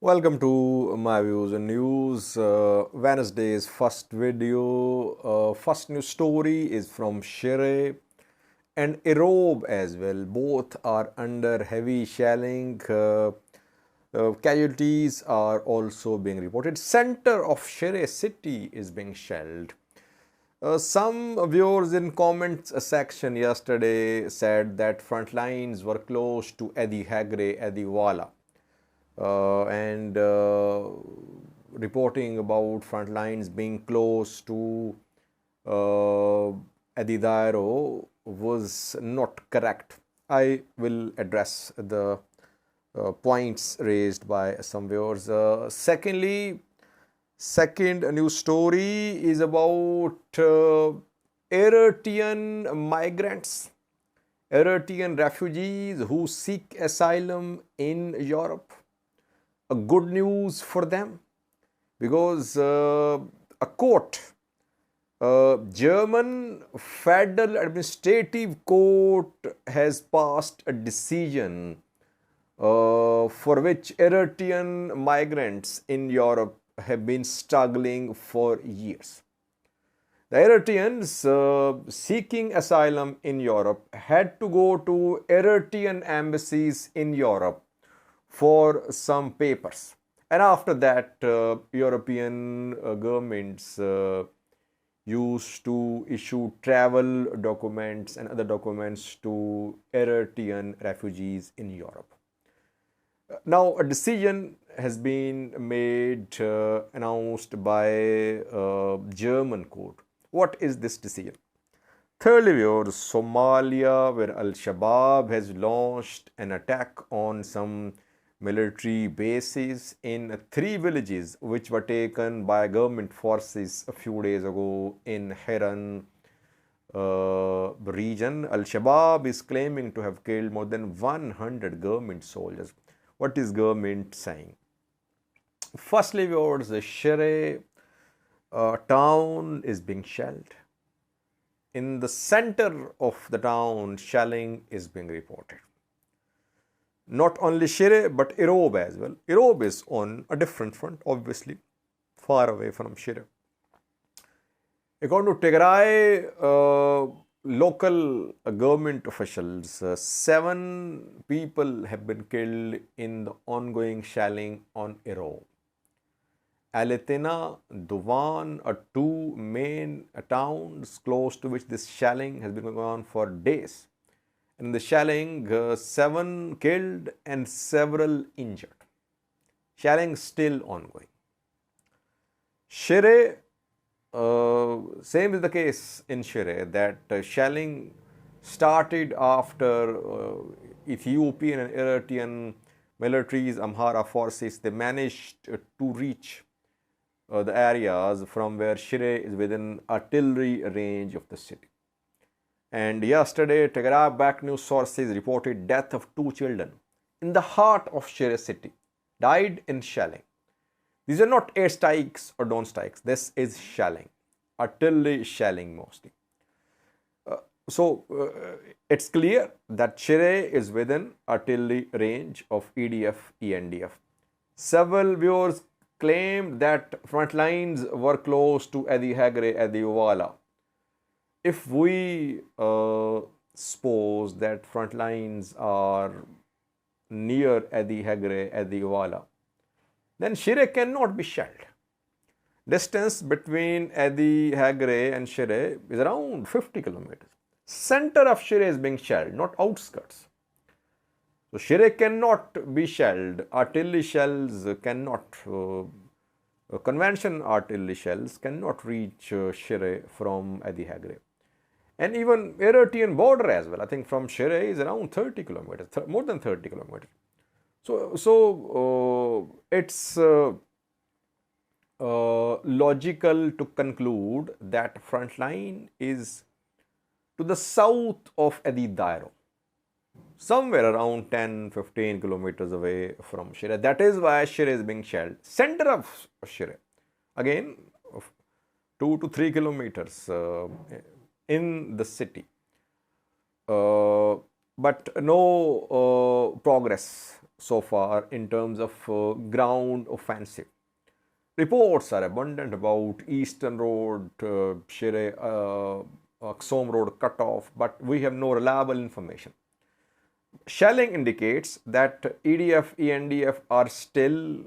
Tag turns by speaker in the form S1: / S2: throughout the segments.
S1: Welcome to my views and news. Wednesday's first video, first news story is from Shire and Erob as well. Both are under heavy shelling. Casualties are also being reported. Center of Shire city is being shelled. Some viewers in comments section yesterday said that front lines were close to Adi Hagre, Adi Wala. And reporting about front lines being close to Adidairo was not correct. I will address the points raised by some viewers. Second news story is about Eritrean migrants, Eritrean refugees who seek asylum in Europe. A good news for them because a court, German Federal Administrative Court has passed a decision for which Eritrean migrants in Europe have been struggling for years. The Eritreans seeking asylum in Europe had to go to Eritrean embassies in Europe for some papers, and after that European governments used to issue travel documents and other documents to Eritrean refugees in Europe. Now a decision has been made, announced by German court. What is this decision? Thirdly, viewers, Somalia, where Al-Shabaab has launched an attack on some military bases in 3 villages which were taken by government forces a few days ago in Hirraan region. Al-Shabaab is claiming to have killed more than 100 government soldiers. What is government saying? Firstly, viewers, the Shire town is being shelled. In the center of the town, shelling is being reported. Not only Shire, but Erob as well. Erob is on a different front, obviously, far away from Shire. According to Tigray, local government officials, 7 people have been killed in the ongoing shelling on Erob. Aletina, Duvan are 2 main towns close to which this shelling has been going on for days. In the shelling, 7 killed and several injured. Shelling still ongoing. Shire, same is the case in Shire, that shelling started after Ethiopian and Eritrean militaries, Amhara forces, they managed to reach the areas from where Shire is within artillery range of the city. And yesterday, Tigray-backed news sources reported death of 2 children in the heart of Shire city, died in shelling. These are not air strikes or drone strikes. This is shelling, artillery shelling mostly. So it's clear that Shire is within artillery range of EDF, ENDF. Several viewers claimed that front lines were close to Adi Hagre, Adi Wala. If we suppose that front lines are near Adi Hagre, Adi Wala, then Shire cannot be shelled. Distance between Adi Hagre and Shire is around 50 kilometers. Center of Shire is being shelled, not outskirts. So Shire cannot be shelled. Artillery shells cannot, conventional artillery shells cannot reach Shire from Adi Hagre. And even Eritrean border as well. I think from Shire is around 30 kilometers, more than 30 kilometers. So it's logical to conclude that front line is to the south of Adidairo, somewhere around 10-15 kilometers away from Shire. That is why Shire is being shelled. Center of Shire, again, 2 to 3 kilometers in the city, but no progress so far in terms of ground offensive. Reports are abundant about Eastern Road, Shire Road cutoff, but we have no reliable information. Shelling indicates that EDF, ENDF are still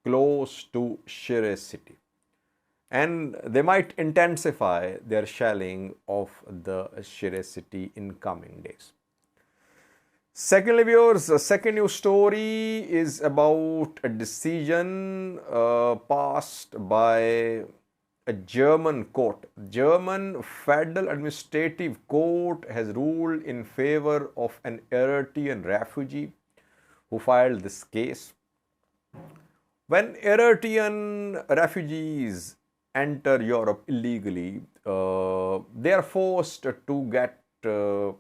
S1: close to Shire city, and they might intensify their shelling of the Shire city in coming days. Secondly, viewers, the second news story is about a decision passed by a German court. German Federal Administrative Court has ruled in favor of an Eritrean refugee who filed this case. When Eritrean refugees enter Europe illegally, they are forced to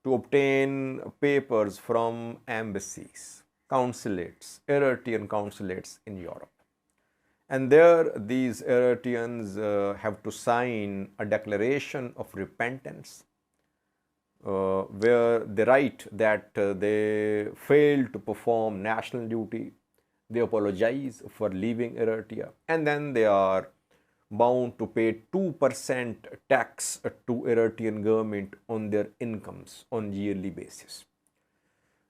S1: obtain papers from embassies, consulates, Eritrean consulates in Europe. And there, these Eritreans have to sign a declaration of repentance, where they write that they failed to perform national duty, they apologize for leaving Eritrea, and then they are bound to pay 2% tax to Eritrean government on their incomes on yearly basis.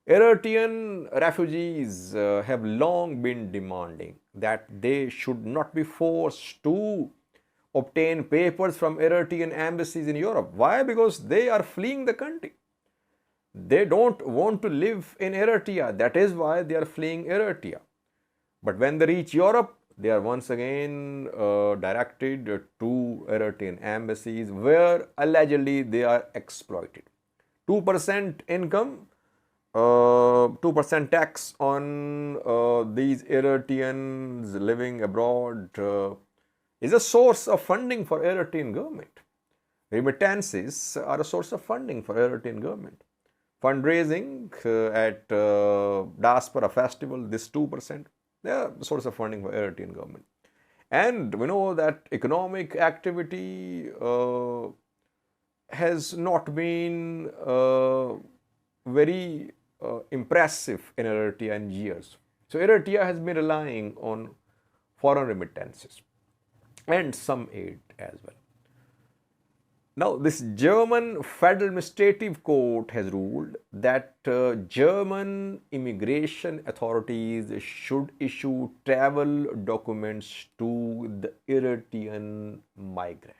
S1: Eritrean refugees have long been demanding that they should not be forced to obtain papers from Eritrean embassies in Europe. Why? Because they are fleeing the country. They don't want to live in Eritrea. That is why they are fleeing Eritrea. But when they reach Europe, they are once again directed to Eritrean embassies where allegedly they are exploited. 2% income, 2% tax on these Eritreans living abroad is a source of funding for Eritrean government. Remittances are a source of funding for Eritrean government. Fundraising at diaspora festival, this 2%. They are a source of funding for Eritrean government. And we know that economic activity has not been very impressive in Eritrea in years. So Eritrea has been relying on foreign remittances and some aid as well. Now, this German Federal Administrative Court has ruled that German immigration authorities should issue travel documents to the Eritrean migrant.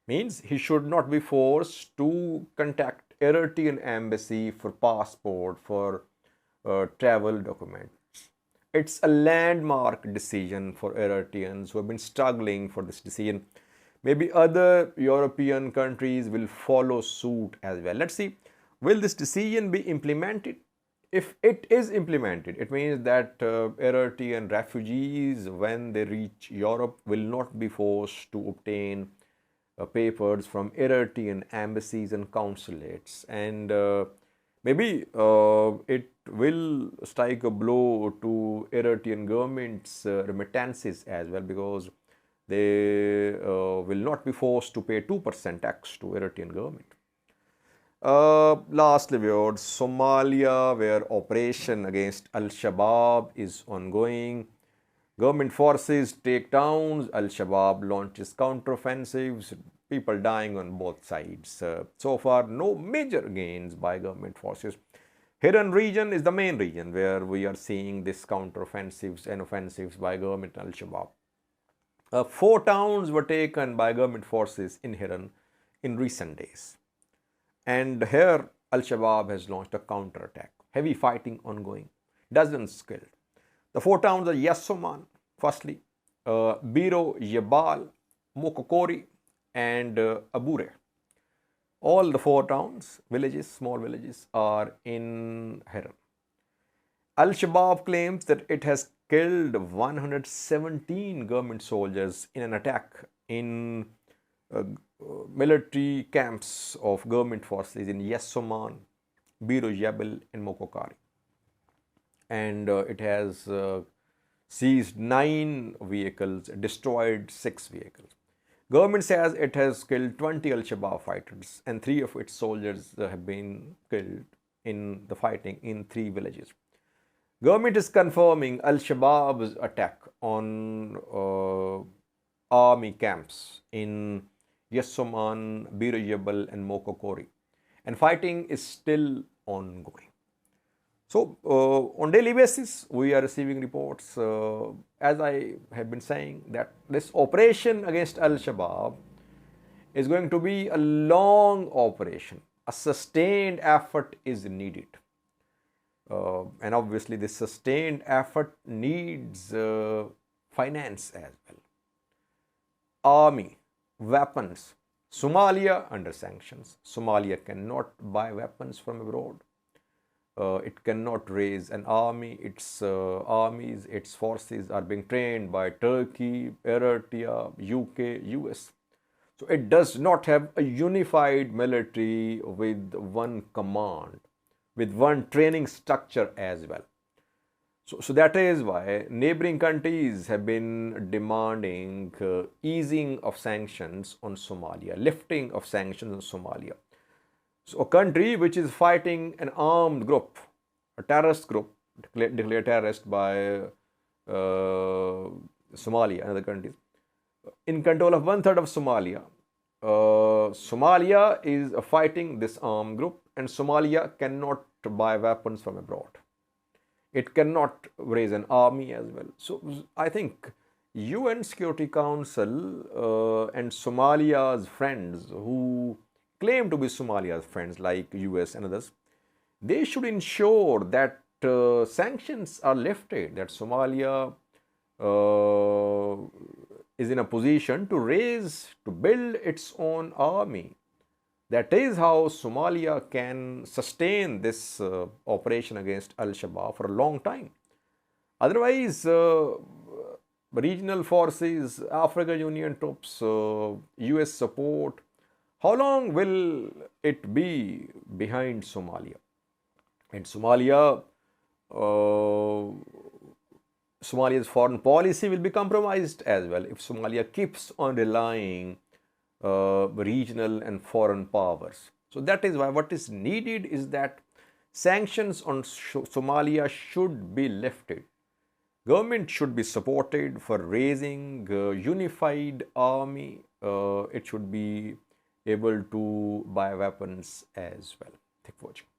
S1: Means he should not be forced to contact Eritrean embassy for passport, for travel documents. It's a landmark decision for Eritreans who have been struggling for this decision. Maybe other European countries will follow suit as well. Let's see, will this decision be implemented? If it is implemented, it means that Eritrean refugees, when they reach Europe, will not be forced to obtain papers from Eritrean embassies and consulates. And maybe it will strike a blow to Eritrean government's remittances as well, because they will not be forced to pay 2% tax to Eritrean government. Lastly, viewers, Somalia, where operation against Al-Shabaab is ongoing. Government forces take towns, Al-Shabaab launches counteroffensives, people dying on both sides. So far, no major gains by government forces. Hirraan region is the main region where we are seeing this counteroffensives and offensives by government and Al-Shabaab. 4 towns were taken by government forces in Hirraan in recent days. And here Al-Shabaab has launched a counterattack. Heavy fighting ongoing. Dozens killed. The 4 towns are Yasoman, firstly, Biro Yebal, Mokokori, and Abure. All the 4 towns, villages, small villages, are in Hirraan. Al-Shabaab claims that it has killed 117 government soldiers in an attack in military camps of government forces in Yasoman, Biro Yebal, and Mokokari. And it has seized 9 vehicles, destroyed 6 vehicles. Government says it has killed 20 Al-Shabaab fighters and 3 of its soldiers have been killed in the fighting in 3 villages. Government is confirming Al-Shabaab's attack on army camps in Yassoman, Bir Jabal and Mokokori, and fighting is still ongoing. So, on daily basis, we are receiving reports, as I have been saying, that this operation against Al-Shabaab is going to be a long operation. A sustained effort is needed. And obviously, this sustained effort needs finance as well. Army, weapons. Somalia under sanctions. Somalia cannot buy weapons from abroad. It cannot raise an army. Its armies, its forces are being trained by Turkey, Eritrea, UK, US. So it does not have a unified military with one command, with one training structure as well. So that is why neighboring countries have been demanding easing of sanctions on Somalia, lifting of sanctions on Somalia. So a country which is fighting an armed group, a terrorist group, declared terrorist by Somalia and other countries, in control of 1/3 of Somalia. Somalia is fighting this armed group, and Somalia cannot buy weapons from abroad. It cannot raise an army as well. So I think UN Security Council and Somalia's friends, who claim to be Somalia's friends like US and others, they should ensure that sanctions are lifted, that Somalia is in a position to build its own army. That is how Somalia can sustain this operation against Al-Shabaab for a long time. Otherwise, regional forces, African Union troops, US support, how long will it be behind Somalia? And Somalia's foreign policy will be compromised as well if Somalia keeps on relying regional and foreign powers. So that is why what is needed is that sanctions on Somalia should be lifted. Government should be supported for raising a unified army. It should be able to buy weapons as well. Thank you for watching.